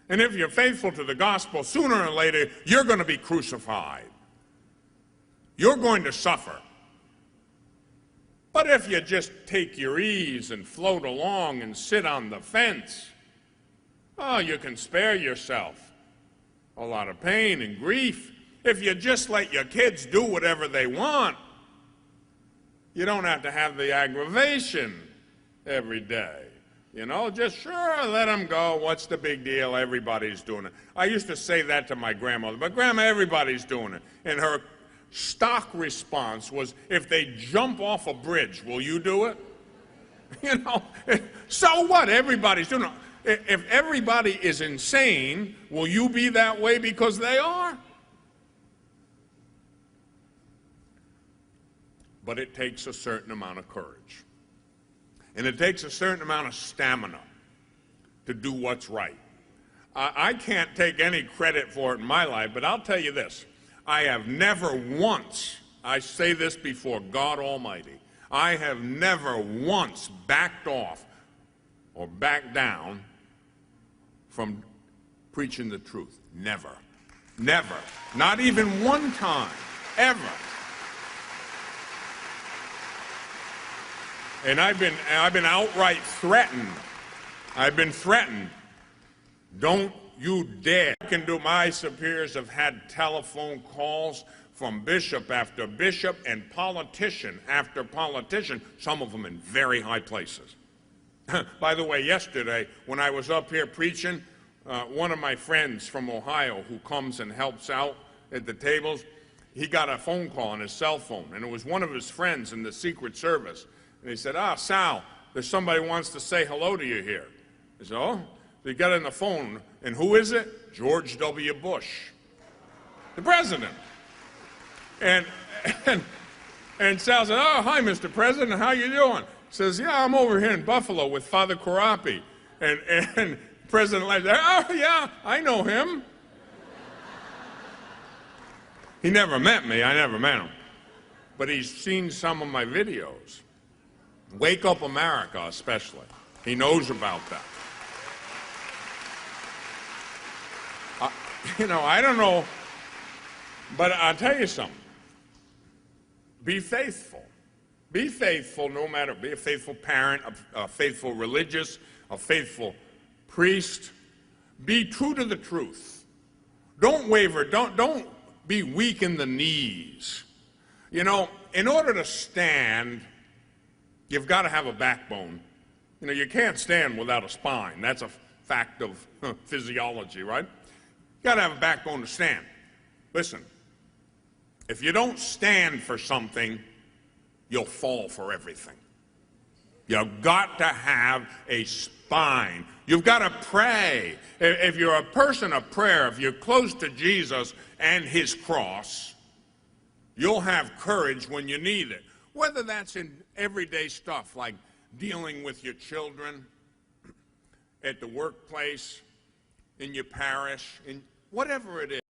And if you're faithful to the gospel, sooner or later, you're going to be crucified. You're going to suffer. But if you just take your ease and float along and sit on the fence, oh, you can spare yourself a lot of pain and grief. If you just let your kids do whatever they want, you don't have to have the aggravation every day. You know, just sure, let them go. What's the big deal? Everybody's doing it. I used to say that to my grandmother, but Grandma, everybody's doing it. And her stock response was, if they jump off a bridge, will you do it? You know, so what? Everybody's doing it. If everybody is insane, will you be that way because they are? But it takes a certain amount of courage. And it takes a certain amount of stamina to do what's right. I can't take any credit for it in my life, but I'll tell you this. I have never once, I say this before God Almighty, I have never once backed off or backed down from preaching the truth. Never. Never. Not even one time. Ever. And I've been outright threatened. I've been threatened. Don't you dare. My superiors have had telephone calls from bishop after bishop and politician after politician, some of them in very high places. By the way, yesterday, when I was up here preaching, one of my friends from Ohio who comes and helps out at the tables, he got a phone call on his cell phone, and it was one of his friends in the Secret Service. And he said, Sal, there's somebody who wants to say hello to you here. I said, oh? They got on the phone, and who is it? George W. Bush, the president. And Sal said, oh, hi, Mr. President, how you doing? He says, yeah, I'm over here in Buffalo with Father Corapi. And President laughed, oh, yeah, I know him. He never met me, I never met him. But he's seen some of my videos. Wake Up America, especially. He knows about that. You know, I don't know, but I'll tell you something. Be faithful. Be faithful no matter, be a faithful parent, a faithful religious, a faithful priest. Be true to the truth. Don't waver. Don't be weak in the knees. You know, in order to stand, you've got to have a backbone. You know, you can't stand without a spine. That's a fact of physiology, right? You got to have a backbone to stand. Listen, if you don't stand for something, you'll fall for everything. You've got to have a spine. You've got to pray. If you're a person of prayer, if you're close to Jesus and his cross, you'll have courage when you need it. Whether that's in everyday stuff like dealing with your children, at the workplace, in your parish, in whatever it is.